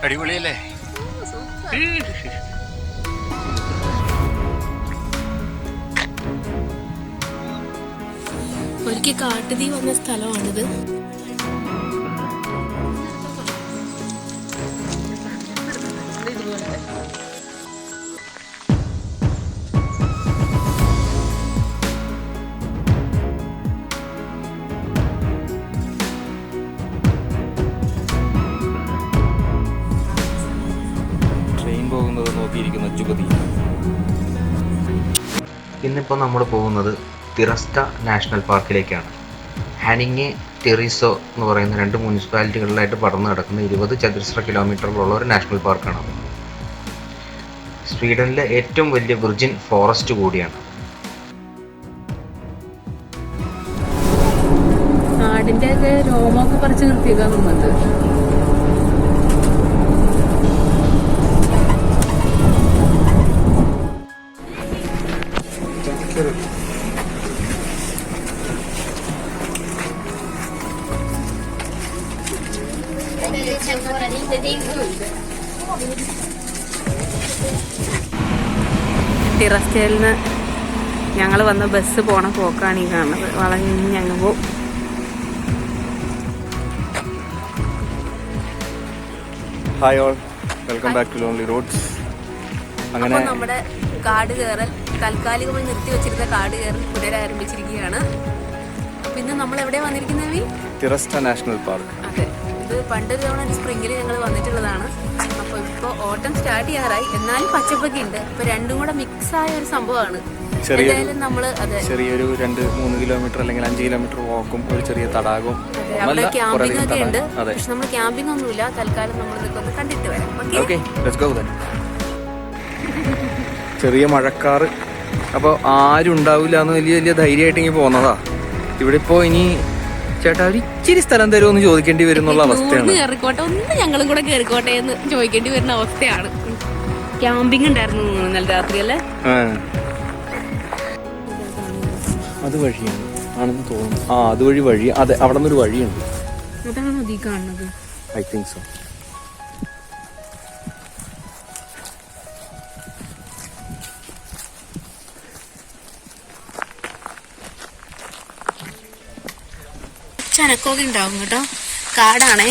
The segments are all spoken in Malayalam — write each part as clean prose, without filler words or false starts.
അടിപൊളിയല്ലേ? ഒരിക്കൽ കാട്ടുതീ വന്ന സ്ഥലമാണിത്. ഇന്നിപ്പോൾ നമ്മൾ പോകുന്നത് തിറസ്റ്റ നാഷണൽ പാർക്കിലേക്കാണ്. ഹാനിങ്ങെ, ടെറിസോ എന്ന് പറയുന്ന 2 മുനിസിപ്പാലിറ്റികളിലായിട്ട് പടർന്നു കിടക്കുന്ന 20 ചതുരശ്ര കിലോമീറ്ററുകളുള്ള ഒരു നാഷണൽ പാർക്കാണ്. സ്വീഡനിലെ ഏറ്റവും വലിയ വിർജിൻ ഫോറസ്റ്റ് കൂടിയാണ്. ആടിന്റെ ഒക്കെ രോമൊക്കെ പറിച്ച് നിർത്തിയേക്കാൻ തോന്നുന്നത്. ടിറസ്റ്റയിൽ നിന്ന് ഞങ്ങൾ വന്ന ബസ് പോണ പോക്കാണ് ഈ കാണുന്നത്. വളഞ്ഞ് ഞങ്ങൾ പോവും. Hi all, welcome back to lonely roads. അങ്ങനെ നമ്മുടെ കാട് കയറൽ, താൽക്കാലികമായി നിർത്തി വെച്ചിരുന്ന കാട് കയറൽ പുനരാരംഭിച്ചിരിക്കുകയാണ്. പിന്നെ നമ്മൾ എവിടെ വന്നിരിക്കുന്നത്? തിറസ്റ്റ നാഷണൽ പാർക്ക്. അതെ, ഇത് പണ്ടൊരു തവണ സ്പ്രിംഗിൽ ഞങ്ങൾ വന്നിട്ടുള്ളതാണ്. അപ്പോൾ ഇപ്പോൾ ഓട്ടം സ്റ്റാർട്ട് ചെയ്യാറായി, എന്നാലും പച്ചപ്പൊക്കെ ഉണ്ട്. അപ്പോൾ രണ്ടും കൂടെ മിക്സ് ആയ ഒരു സംഭവമാണ്. എന്തായാലും നമ്മൾ ചെറിയൊരു 2-3 കിലോമീറ്റർ അല്ലെങ്കിൽ 5 കിലോമീറ്റർ വാക്കും ഒരു ചെറിയ തടാകവും അവിടെ ക്യാമ്പിംഗ് ഒക്കെ ഉണ്ട്. പക്ഷെ നമ്മൾ ക്യാമ്പിംഗ് ഒന്നുമില്ല. തൽക്കാലം നമ്മൾ ഇതൊക്കെ ഒന്ന് കണ്ടിട്ട് വരാം. ചെറിയ മഴക്കാറ്, അപ്പോൾ ആരും ഉണ്ടാവില്ല എന്ന് വലിയ ധൈര്യമായിട്ട് ഇങ്ങനെ പോകുന്നതാ. ഇവിടെ ഇപ്പോ ഇനി ചേട്ടാ ഒരു ഇച്ചിരി സ്ഥലം തരുമെന്ന് ചോദിക്കേണ്ടി വരുന്നുള്ള അവസ്ഥയാണ്. കേറിക്കോട്ടെ, ഒന്ന് ഞങ്ങളും കൂടെ കേറിക്കോട്ടെ എന്ന് ചോദിക്കേണ്ടി വരുന്ന അവസ്ഥയാണ്. ക്യാമ്പിംഗ് ഉണ്ടായിരുന്നു ഇന്നലെ രാത്രി അല്ലേ? അത് വഴിയാണ് ആണെന്ന് തോന്നുന്നു. അതുവഴി വഴി. അതെ, അവിടെ നിന്നൊരു വഴിയുണ്ട്. അതാണോ നീ കാണുന്നത്? I think so. ചനക്കൊക്കെ ഉണ്ടാവും കേട്ടോ. കാടാണേ.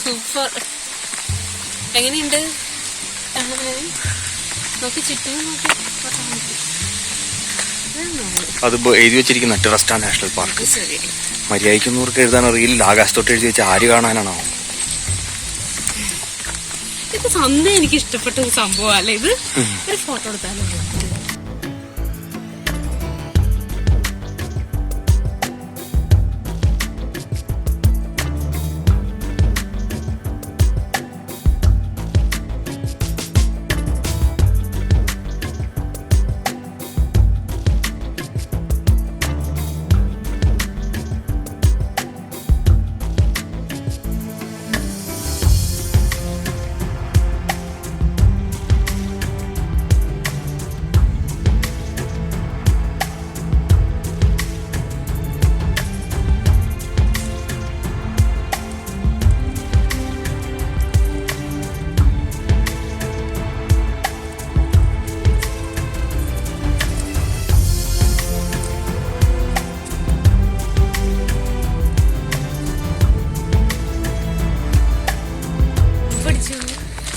സൂപ്പർ. എങ്ങനെയുണ്ട്? നോക്കി ചുറ്റും നോക്കി. അത് എഴുതി വെച്ചിരിക്കുന്ന ടിറസ്റ്റ നാഷണൽ പാർക്ക്. മര്യാദയ്ക്കുന്നവർക്ക് എഴുതാൻ അറിയില്ല. ആകാശത്തോട്ട് എഴുതി വെച്ച ആര് കാണാനാണോ? ഇത് സന്ധ്യ എനിക്ക് ഇഷ്ടപ്പെട്ട ഒരു സംഭവം അല്ലേ ഇത്? ഒരു ഫോട്ടോ എടുത്താലോ?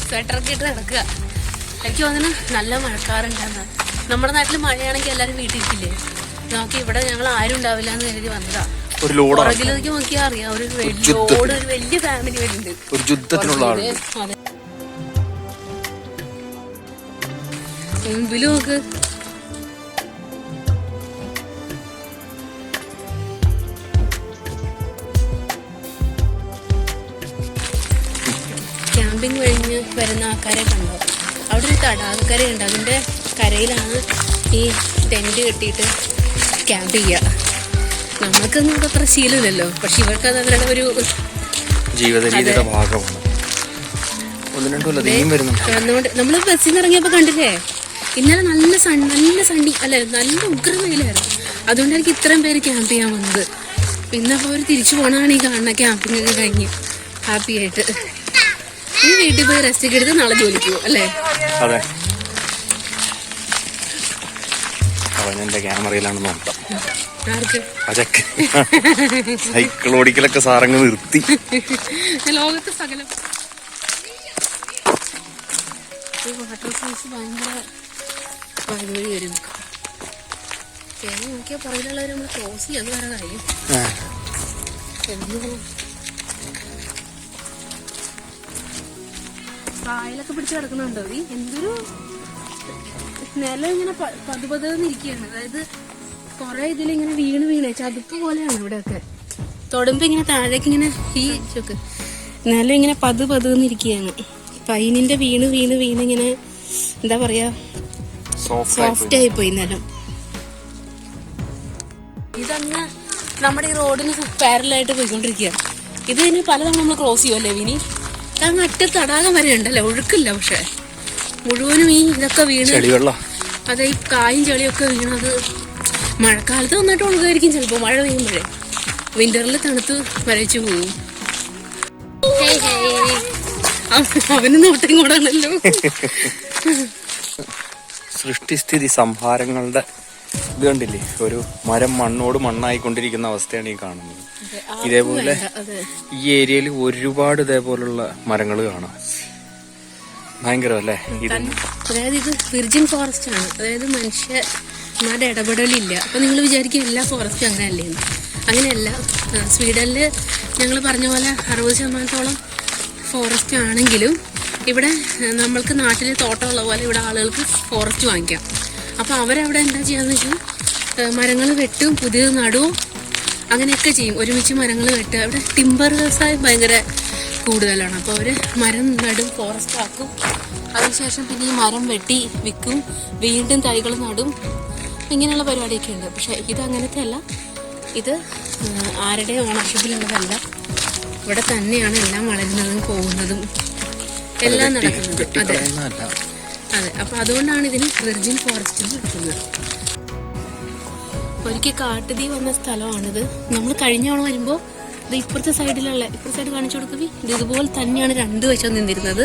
സ്വെറ്ററൊക്കെ ഇട്ട് നടക്കുക. എനിക്ക് തോന്നുന്നു നല്ല മഴക്കാറുണ്ടാകുന്ന. നമ്മുടെ നാട്ടിൽ മഴയാണെങ്കിൽ എല്ലാവരും വീട്ടിലിരിക്കില്ലേ? നോക്കി ഇവിടെ ഞങ്ങൾ ആരും ഉണ്ടാവില്ല എന്ന് കരുതി വന്നതാ. പുറകിലേക്ക് നോക്കിയാൽ അറിയാം, ഒരു ലോഡ്, ഒരു വലിയ ഫാമിലി വരുന്നുണ്ട്. അതെ, മുമ്പിൽ നോക്ക്. ക്യാമ്പിംഗ് കഴിഞ്ഞ് വരുന്ന ആൾക്കാരെ കണ്ടോ? അവിടെ ഒരു തടാകക്കരയുണ്ട്. അതിൻ്റെ കരയിലാണ് ഈ ടെൻറ്റ് കെട്ടിയിട്ട് ക്യാമ്പ് ചെയ്യുക. നമ്മൾക്കൊന്നും ഇവിടെ അത്ര ശീലമില്ലല്ലോ, പക്ഷെ ഇവർക്കത് അവരുടെ ഒരു ജീവിതരീതിയുടെ ഭാഗമാണ്. നമ്മൾ ബസ്സിൽ നിന്ന് ഇറങ്ങിയപ്പോൾ കണ്ടില്ലേ, ഇന്നലെ നല്ല സണ്ണി അല്ല, നല്ല ഉഗ്ര വെയിലായിരുന്നു. അതുകൊണ്ടായിരിക്കും ഇത്രയും പേര് ക്യാമ്പ് ചെയ്യാൻ വന്നത്. പിന്നപ്പോൾ അവർ തിരിച്ചു പോകണമാണ് ഈ കാണുന്ന ക്യാമ്പിംഗ് ഒക്കെ കഴിഞ്ഞ് ഹാപ്പി ആയിട്ട്. ഈ വീട്ടിൽ പോയി റെസ്റ്റ് ഒക്കെ എടുത്ത് നാളെ ജോലിക്ക് പോകും അല്ലേ? അതെ, അവനെന്റെ ക്യാമറയിലാണ് നോക്കാം. ആർക്ക്? അതൊക്കെ സൈക്കിൾ ഓടിക്കലൊക്കെ സാറങ്ങ് നിർത്തി. ലോകത്ത് സകലം വാട്ടർ ഫാൾസ് ഭയങ്കര വഴി വരും. നോക്കിയാൽ പുറകിലുള്ളവർ നമ്മൾ ക്രോസ് ചെയ്യും, അത് വേറെ കാര്യം. കായലൊക്കെ പിടിച്ച് കിടക്കുന്നുണ്ടോ? ഈ എന്തൊരു നിലം ഇങ്ങനെ പതുപതെന്നിരിക്കുകയാണ്. അതായത് കുറെ ഇതിലിങ്ങനെ വീണേ ചതുപ്പ് പോലെയാണ് ഇവിടെയൊക്കെ. തൊടുമ്പോ ഇങ്ങനെ താഴേക്ക് ഇങ്ങനെ ഈ ചുക്ക് നിലം ഇങ്ങനെ പതുപതെന്നിരിക്കുകയാണ്. പൈനിന്റെ വീണ് ഇങ്ങനെ എന്താ പറയാ, സോഫ്റ്റ് ആയി പോയി നിലം. ഇതങ്ങ് നമ്മുടെ ഈ റോഡിന് പാരലായിട്ട് പോയിക്കൊണ്ടിരിക്കുക. ഇത് ഇനി പലതവണ നമ്മൾ ക്രോസ് ചെയ്യുമല്ലേ വിനി? അങ്ങ് അറ്റ തടാകം വരെ ഉണ്ടല്ലോ, ഒഴുക്കില്ല. പക്ഷെ മുഴുവനും ഈ ഇതൊക്കെ വീണ്, അതെ ഈ കായും ചെളിയൊക്കെ വീണത് മഴക്കാലത്ത് വന്നിട്ട് ഒഴുകായിരിക്കും ചിലപ്പോൾ. മഴ പെയ്യുമ്പോഴേ വിന്ററിൽ തണുത്ത് വരച്ചു പോകും. അവന് നോട്ടം കൂടാണല്ലോ. സൃഷ്ടിസ്ഥിതി സംഹാരങ്ങളുടെ ഇത് കണ്ടില്ലേ? ഒരു മരം മണ്ണോട് മണ്ണായിക്കൊണ്ടിരിക്കുന്ന അവസ്ഥയാണ് ഈ കാണുന്നത്. ഇതേപോലെ ഈ ഏരിയയിൽ ഒരുപാട് ഇതേപോലുള്ള മരങ്ങൾ കാണാം. ഭയങ്കരമല്ലേ ഇത്? അതായത് ഇത് വിർജിൻ ഫോറസ്റ്റ് ആണ്. അതായത് മനുഷ്യന്മാരുടെ ഇടപെടലില്ല. അപ്പൊ നിങ്ങൾ വിചാരിക്കും എല്ലാ ഫോറസ്റ്റും അങ്ങനെയല്ലേ? അങ്ങനെയല്ല. സ്വീഡനിൽ ഞങ്ങൾ പറഞ്ഞ പോലെ 60% ഫോറസ്റ്റ് ആണെങ്കിലും ഇവിടെ നമ്മൾക്ക് നാട്ടിൽ തോട്ടമുള്ള പോലെ ഇവിടെ ആളുകൾക്ക് ഫോറസ്റ്റ് വാങ്ങിക്കാം. അപ്പോൾ അവരവിടെ എന്താ ചെയ്യാന്ന് വെച്ചാൽ മരങ്ങൾ വെട്ടും, പുതിയത് നടുവും, അങ്ങനെയൊക്കെ ചെയ്യും. ഒരുമിച്ച് മരങ്ങൾ വെട്ടുക. ഇവിടെ ടിമ്പർ വ്യവസായം ഭയങ്കര കൂടുതലാണ്. അപ്പോൾ അവർ മരം നടും, ഫോറസ്റ്റ് ആക്കും. അതിനുശേഷം പിന്നെ ഈ മരം വെട്ടി വിൽക്കും, വീണ്ടും തൈകൾ നടും. ഇങ്ങനെയുള്ള പരിപാടിയൊക്കെ ഉണ്ട്. പക്ഷെ ഇത് അങ്ങനത്തെ അല്ല. ഇത് ആരുടെ ഓണർഷിപ്പിലുള്ളതല്ല. ഇവിടെ തന്നെയാണ് എല്ലാം വളരുന്നതും പോകുന്നതും എല്ലാം നടക്കുന്നത്. അതെ അതെ. അപ്പൊ അതുകൊണ്ടാണ് ഇതിന് വിർജിൻ ഫോറസ്റ്റ് എന്ന് വിളിക്കുന്നത്. ഒരിക്കൽ കാട്ടുതീ വന്ന സ്ഥലമാണിത്. നമ്മൾ കഴിഞ്ഞ ഓണം വരുമ്പോൾ ഇത് ഇപ്പുറത്തെ സൈഡ് കാണിച്ചു കൊടുക്കുക. ഇത് ഇതുപോലെ തന്നെയാണ് രണ്ട് വശം നിന്നിരുന്നത്.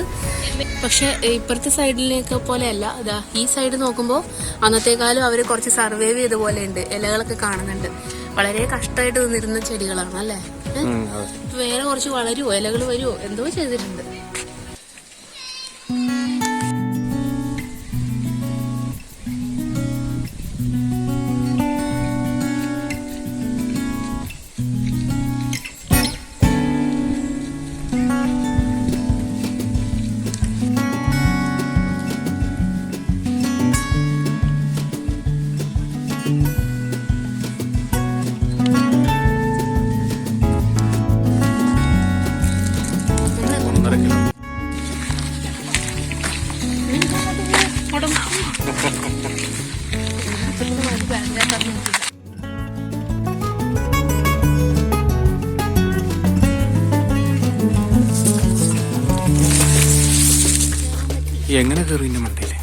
പക്ഷെ ഇപ്പുറത്തെ സൈഡിലേക്ക് പോലെയല്ല. അതാ ഈ സൈഡ് നോക്കുമ്പോൾ അന്നത്തെക്കാലം അവർ കുറച്ച് സർവൈവ് ചെയ്ത പോലെ ഉണ്ട്. ഇലകളൊക്കെ കാണുന്നുണ്ട്. വളരെ കഷ്ടമായിട്ട് നിന്നിരുന്ന ചെടികളാണ് അല്ലേ? വേറെ കുറച്ച് വളരുവോ, ഇലകൾ വരുവോ, എന്തോ ചെയ്തിട്ടുണ്ട്. എങ്ങനെ കയറി ഇന്ന മണ്ടയില്?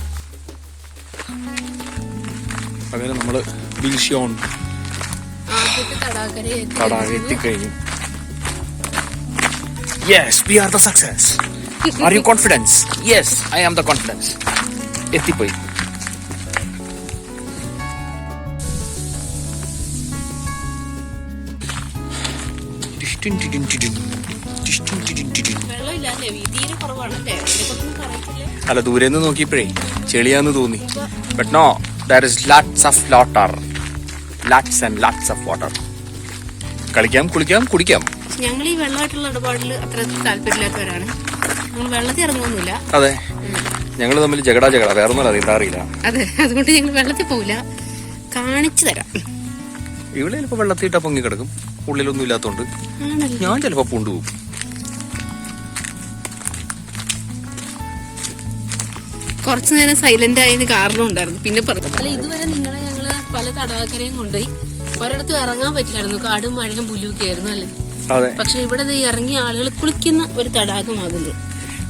അങ്ങനെ നമ്മള് ബിൽഷ്യോൺ തടാകം എത്തിക്കഴിഞ്ഞു. Yes, we are the success. Are you confident? Yes, I am the confidence. എത്തിപ്പോയി. അല്ല, ദൂരെ നിന്ന് നോക്കിയപ്പോഴേ ചെളിയാന്ന് തോന്നി. But no, there is lots of water. Lots and lots of water. കളിക്കാം, കുളിക്കാം, കുടിക്കാം. ഞങ്ങൾ ഈ വെള്ളമായിട്ടുള്ള ഇടപാടിൽ അത്ര താല്പര്യമില്ലാത്തവരാണ്. നമ്മൾ വെള്ളത്തിൽ ഇറങ്ങുന്നില്ല. അതെ, ഞങ്ങൾ തമ്മിൽ ജഗട വേറെ ഒന്നും അറിയില്ല. അതെ, അതുകൊണ്ട് ഞങ്ങൾ വെള്ളത്തിൽ പോവില്ല. കാണിച്ചു തരാം. ഇവിടെ ചിലപ്പോ വെള്ളത്തിൽ ഇട്ടാ പൊങ്ങി കിടക്കും. ഉള്ളിലൊന്നും ഇല്ലാത്തോണ്ട് ഞാൻ ചിലപ്പോ പൂണ്ടുപോകും. കുറച്ചു നേരം സൈലന്റ് ആയതിന് കാരണം ഉണ്ടായിരുന്നു. പിന്നെ അല്ല, ഇതുവരെ ഞങ്ങള് പല തടാകക്കരയും കൊണ്ടുപോയി. ഒരിടത്തും ഇറങ്ങാൻ പറ്റില്ലായിരുന്നു. കാടും മഴയും പുല്ലുമൊക്കെ ആയിരുന്നു അല്ലേ? പക്ഷെ ഇവിടെ ഇറങ്ങിയ ആളുകൾ കുളിക്കുന്ന ഒരു തടാകമാകുന്നു.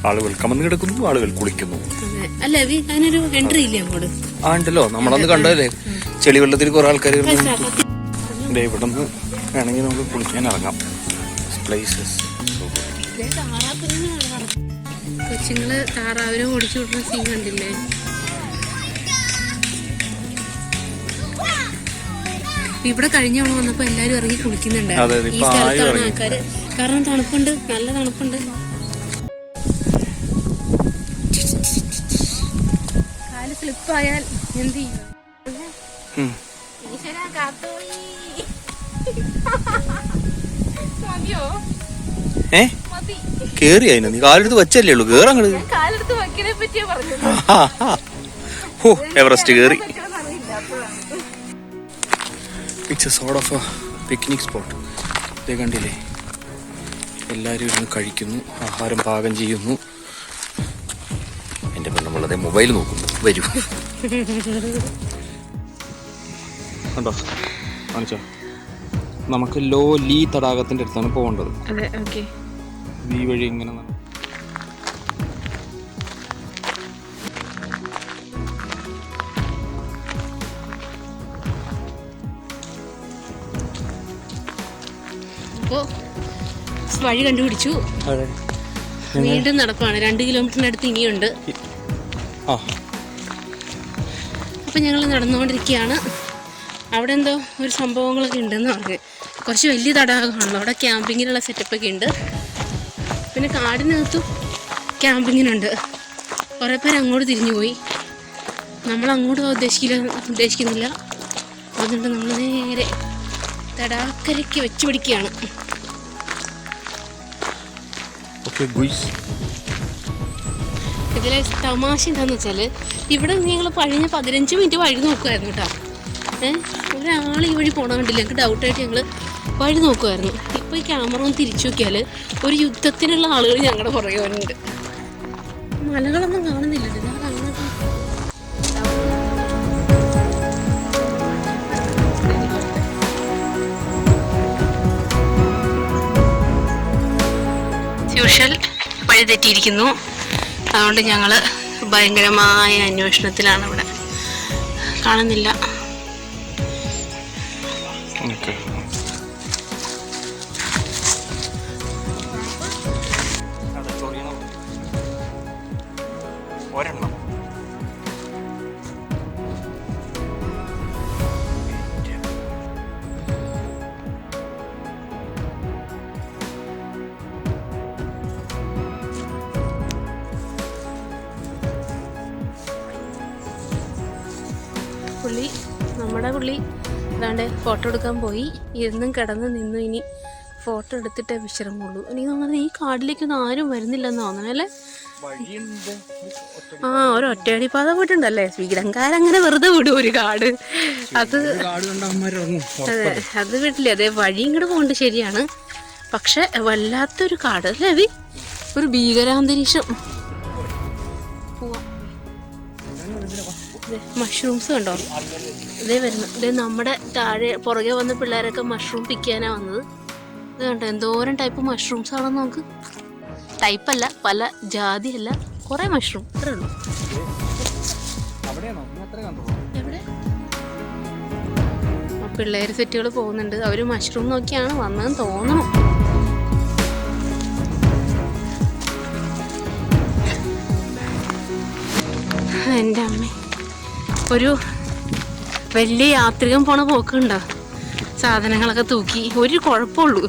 ആളുകൾ കമന്ന് കിടക്കുന്നു, ആളുകൾ കുളിക്കുന്നു. അല്ല, അതിനൊരു എൻട്രി ഇല്ലേ അങ്ങോട്ട്? ആ ഉണ്ടല്ലോ, നമ്മളന്ന് കണ്ടല്ലേ ചെളി വെള്ളത്തിൽ കുറെ ആൾക്കാർ. ഇവിടെ നിന്ന് വേണമെങ്കിൽ നമുക്ക് കുളിക്കാൻ ഇറങ്ങാം. പ്ലേസസ് കൊച്ചുങ്ങള് താറാവിനെ ഓടിച്ചു വിടുന്ന സീൻ കണ്ടില്ലേ? ഇവിടെ കഴിഞ്ഞ തവണ വന്നപ്പോ എല്ലാരും ഇറങ്ങി കുളിക്കുന്നുണ്ടായിരുന്നു ഈ സ്ഥലത്താണ് ആൾക്കാര്. കാരണം തണുപ്പുണ്ട്, നല്ല തണുപ്പുണ്ട്. കാല് സ്ലിപ്പായാൽ എന്ത് ചെയ്യും? കേറി അതിന് നീ കാലെടുത്ത് വെച്ചല്ലേ ഉള്ളൂ, കേറങ്ങട്. എവറസ്റ്റ് കേറി. It's A sort of A picnic spot. ഇതേ കണ്ടില്ലേ, എല്ലാവരും ഇരുന്ന് കഴിക്കുന്നു, ആഹാരം പാകം ചെയ്യുന്നു. എൻ്റെ പെണ്ണുള്ളത് മൊബൈൽ നോക്കുന്നു. വരൂ, കണ്ടോ കാണിച്ചോ. നമുക്ക് ലോ ലീ തടാകത്തിൻ്റെ അടുത്താണ് പോകേണ്ടത്. ഈ വഴി ഇങ്ങനെ വഴി കണ്ടുപിടിച്ചു. വീണ്ടും നടപ്പാണ്. 2 കിലോമീറ്ററിനടുത്ത് ഇനിയുണ്ട്. അപ്പൊ ഞങ്ങൾ നടന്നുകൊണ്ടിരിക്കുകയാണ്. അവിടെ എന്തോ ഒരു സംഭവങ്ങളൊക്കെ ഉണ്ടെന്ന് പറഞ്ഞു. കുറച്ച് വലിയ തടാകമാണല്ലോ, അവിടെ ക്യാമ്പിങ്ങിനുള്ള സെറ്റപ്പൊക്കെ ഉണ്ട്. പിന്നെ കാടിനകത്തും ക്യാമ്പിങ്ങിനുണ്ട്. കുറേ പേര് അങ്ങോട്ട് തിരിഞ്ഞു പോയി. നമ്മൾ അങ്ങോട്ട് ഉദ്ദേശിക്കുന്നില്ല. അതുകൊണ്ട് നമ്മൾ നേരെ തടാക്കരയ്ക്ക് വെച്ച് പിടിക്കുകയാണ്. ഇതിലെ തമാശ എന്താണെന്ന് വെച്ചാൽ, ഇവിടെ നിങ്ങൾ കഴിഞ്ഞ 15 മിനിറ്റ് വഴി നോക്കുമായിരുന്നു കേട്ടോ. ഒരാൾ ഈ വഴി പോണ കണ്ടില്ല. ഞങ്ങൾക്ക് ഡൗട്ടായിട്ട് ഞങ്ങൾ വഴി നോക്കുമായിരുന്നു. ഇപ്പോൾ ഈ ക്യാമറ ഒന്ന് തിരിച്ചു നോക്കിയാൽ ഒരു യുദ്ധത്തിനുള്ള ആളുകൾ ഞങ്ങളുടെ പുറകെ വരുന്നുണ്ട്. മലകളൊന്നും കാണുന്നില്ല. യൂഷ്വൽ വഴി തെറ്റിയിരിക്കുന്നു. അതുകൊണ്ട് ഞങ്ങൾ ഭയങ്കരമായ അന്വേഷണത്തിലാണ്. ഇവിടെ കാണുന്നില്ല. നമ്മുടെ പുള്ളി അതാണ്ട് ഫോട്ടോ എടുക്കാൻ പോയി. ഇരുന്നും കിടന്ന് നിന്നു. ഇനി ഫോട്ടോ എടുത്തിട്ടേ വിശ്രമമുള്ളൂ. എനിക്ക് തോന്നുന്നത് ഈ കാടിലേക്കൊന്നും ആരും വരുന്നില്ലെന്ന് തോന്നണല്ലേ. ഒരു ഒറ്റയടിപ്പാത പോയിട്ടുണ്ടല്ലേ. ശ്രീലങ്കാരങ്ങനെ വെറുതെ വിടും ഒരു കാട്. അതെ, അത് വിട്ടില്ലേ. അതേ വഴി ഇങ്ങോട്ട് പോകണ്ട്, ശരിയാണ്. പക്ഷെ വല്ലാത്തൊരു കാട് അല്ലേ, ഒരു ഭീകരാന്തരീക്ഷം. മഷ്റൂംസ് കണ്ടോ, ഇതേ വരുന്നു. ഇതേ നമ്മുടെ താഴെ പുറകെ വന്ന പിള്ളേരൊക്കെ മഷ്റൂം പിക്കാനാ വന്നത്. ഇത് കണ്ടോ, എന്തോരം ടൈപ്പ് മഷ്റൂംസ് ആണെന്ന് നോക്ക്. ടൈപ്പല്ല, പല ജാതിയല്ല, കുറെ മഷ്റൂം. അത്രേ ഉള്ളൂ. പിള്ളേര് സെറ്റുകൾ പോകുന്നുണ്ട്. അവര് മഷ്റൂം നോക്കിയാണ് വന്നതെന്ന് തോന്നണം. എൻ്റെ അമ്മ, ഒരു വലിയ യാത്രികൻ പോണ പോക്കുണ്ടോ. സാധനങ്ങളൊക്കെ തൂക്കി. ഒരു കുഴപ്പമുള്ളൂ,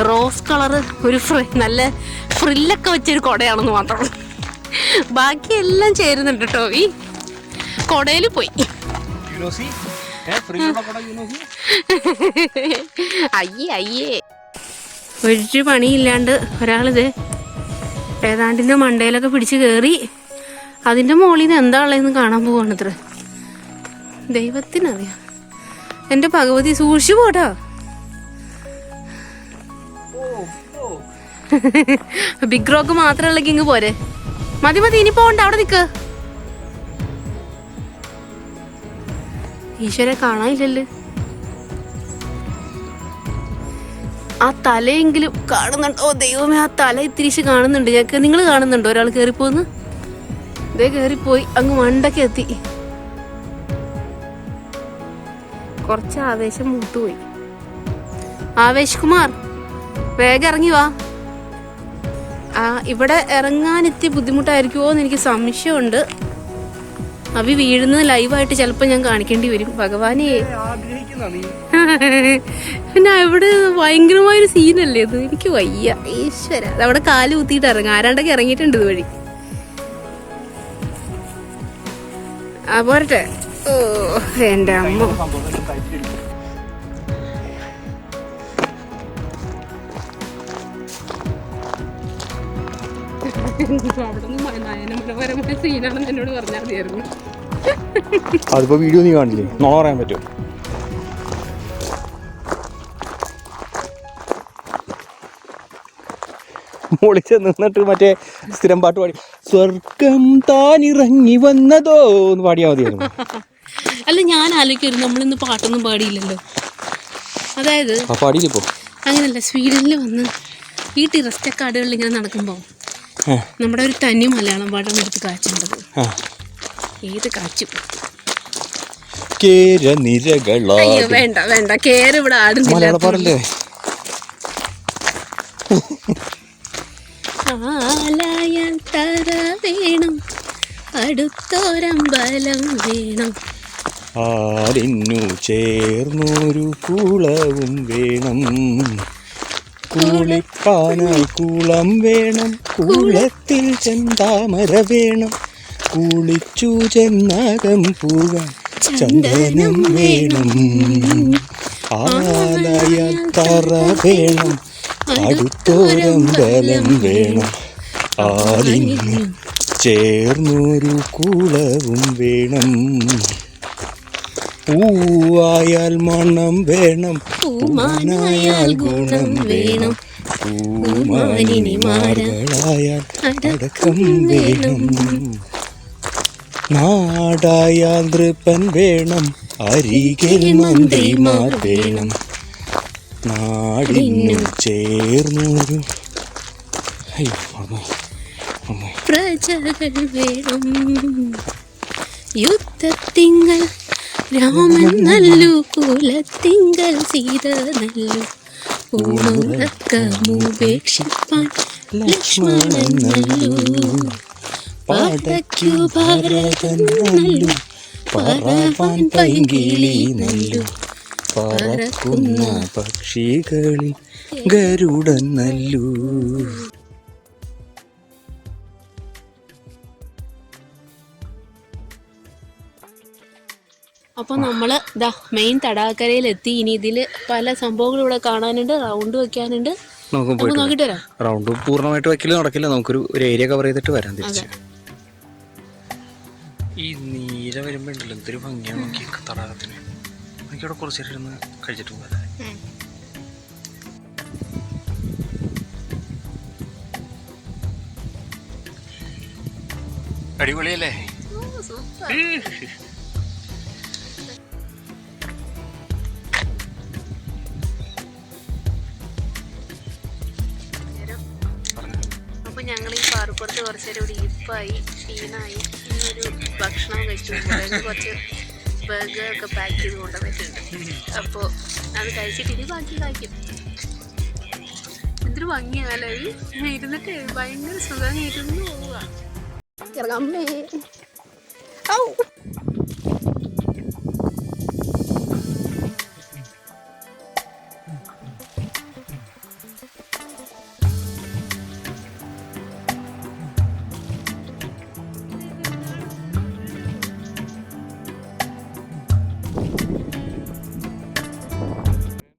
റോസ് കളറ് ഒരു നല്ല ഫ്രില്ലൊക്കെ വെച്ചൊരു കുടയാണെന്ന് മാത്രം. ബാക്കിയെല്ലാം ചേരുന്നുണ്ട് കേട്ടോ. ഈ കുടയിൽ പോയി. അയ്യേ ഒരു പണിയില്ലാണ്ട് ഒരാളിത് ഏതാണ്ടിൻ്റെ മണ്ടയിലൊക്കെ പിടിച്ച് കയറി അതിൻ്റെ മുകളിൽ നിന്ന് എന്താ ഉള്ളതെന്ന് കാണാൻ പോവാണ്. ഇത്ര ദൈവത്തിനറിയാം. എൻ്റെ ഭഗവതി, സൂക്ഷിച്ചു പോട്ടോ. ബിഗ് റോക്ക് മാത്രമല്ല ഇങ്ങ് പോരെ. മതി ഇനി പോകണ്ട, അവിടെ നിൽക്ക്. ഈശ്വരെ കാണാനില്ലല്ലോ. ആ തലയെങ്കിലും കാണുന്നുണ്ടോ? ദൈവമേ, ആ തല ഇത്തിരിച്ച് കാണുന്നുണ്ട് ഞങ്ങൾക്ക്. നിങ്ങൾ കാണുന്നുണ്ടോ ഒരാൾ കയറിപ്പോന്ന്? ഇതേ കയറിപ്പോയി അങ്ങ് മണ്ടൊക്കെ എത്തി. കുറച്ച് ആവേശം മൂത്തുപോയി. ആവേശ് കുമാർ വേഗം ഇറങ്ങി വാ. ഇവിടെ ഇറങ്ങാൻ ഇത്തിരി ബുദ്ധിമുട്ടായിരിക്കുമോ എന്ന് എനിക്ക് സംശയമുണ്ട്. അവി വീഴുന്നത് ലൈവായിട്ട് ചിലപ്പോൾ ഞാൻ കാണിക്കേണ്ടി വരും. ഭഗവാനേ, പിന്നെ ഇവിടെ ഭയങ്കരമായൊരു സീനല്ലേ ഇത്. എനിക്ക് വയ്യ ഈശ്വര. അതവിടെ കാല് കുത്തിയിട്ട് ഇറങ്ങാം. ആരാണ്ടൊക്കെ ഇറങ്ങിയിട്ടുണ്ട് ഇതുവഴി. പോരട്ടെ. ഓ എൻ്റെ അമ്മ. നയനമനോഹരമായ സീനാണെന്ന് എന്നോട് പറഞ്ഞാൽ മതിയായിരുന്നു. അതിപ്പോ വീഡിയോ നീ കാണില്ലേ, നോണ പറയാൻ പറ്റുമോ? മുളിച്ച് നിന്നിട്ട് മറ്റേ സ്ഥിരം പാട്ട് പാടി സ്വർഗം താനിറങ്ങി വന്നതോ എന്ന് പാടിയാൽ മതിയായിരുന്നു. അല്ല, ഞാൻ ആലോചിക്കായിരുന്നു നമ്മളിന്ന് പാട്ടൊന്നും പാടിയില്ലല്ലോ. അതായത് പാടിയില്ലോ അങ്ങനല്ല, സ്വീഡനിൽ വന്ന് ഈ ടിറസ്റ്റക്കാടുകളിൽ ഇങ്ങനെ നടക്കുമ്പോൾ നമ്മുടെ ഒരു തനി മലയാളം പാട്ടാണ് എടുത്ത് കാച്ചുന്നത്. ഏത് കാച്ചും? അയ്യോ വേണ്ട വേണ്ട, കേര ഇവിടെ ആടുന്നില്ല. ആലയം തറ വേണം, അടുത്തോരമ്പലം വേണം, ആലിന്നു ചേർന്നൊരു കുളവും വേണം, കുളിപ്പാനായി കുളം വേണം, കുളത്തിൽ ചെന്താമര വേണം, കുളിച്ചു ചെന്നകം പൂവാൻ ചന്ദനം വേണം, ആലയം തറ വേണം, അടുത്തോരമ്പലം വേണം, ആലിന്നു ചേർന്നൊരു കുളവും വേണം, പൂവായാൽ മണം വേണം, പൂമാനായാൽ ഗുണം വേണം, പൂമാനിമാരായാൽ അടക്കം വേണം, നാടായാൽ നൃപ്പൻ വേണം, അരികിൽ മന്ത്രിമാർ വേണം, നാടിനു ചേർന്നൊരു പ്രജകൾ വേണം, യുദ്ധത്തിങ്കൽ രാമൻ നല്ലു, കുലത്തിങ്കൽ സീത നല്ലു, ഊണുറക്കമുപേക്ഷിപ്പാൻ ലക്ഷ്മണൻ നല്ലു, പടയ്ക്കു ഭരതൻ നല്ലു, പറവാൻ പൈങ്കിളി നല്ലു, പറക്കുന്ന പക്ഷികളിൽ ഗരുഡൻ നല്ലു. അപ്പോൾ നമ്മൾ ഇതാ മെയിൻ തടാകരയിലെത്തി. ഇനി ഇതിൽ പല സംഭവങ്ങളും ഇവിടെ കാണാനുണ്ട്, റൗണ്ട് വെക്കാനുണ്ട്. നമുക്ക് നോക്കിട്ട് വരാം. റൗണ്ട് പൂർണ്ണമായിട്ട് വെക്കല് നടക്കില്ല, നമുക്കൊരു ഏരിയ കവർ ചെയ്തിട്ട് വരാം തിരിച്ച്. ഈ നീല വരുമ്പോ ഉണ്ടല്ലോ എന്തൊരു ഭംഗിയാണ് നോക്കി തടാകത്തിന്. എനിക്കവിടെ കുറച്ച് നേരം ഇരുന്ന് കഴിച്ചിട്ട് പോകാം. അടിപൊളിയല്ലേ? അപ്പോൾ ഞങ്ങൾ ഈ പാറപ്പുറത്ത് കുറച്ച് നേരം ഇവിടെ ഇരിപ്പായി, ക്ഷീണമായി. ഇന്നൊരു ഭക്ഷണം കഴിച്ചു. കുറച്ച് ബർഗറൊക്കെ പാക്ക് ചെയ്ത് കൊണ്ടുവന്നിട്ടുണ്ട്. അപ്പോൾ അത് കഴിച്ചിട്ട് ഇനി ബാക്കി കഴിക്കും. എന്തൊരു ഭംഗിയാണല്ലേ ഇരുന്നിട്ട്, ഭയങ്കര സുഖം ഇരുന്ന് പോവുക.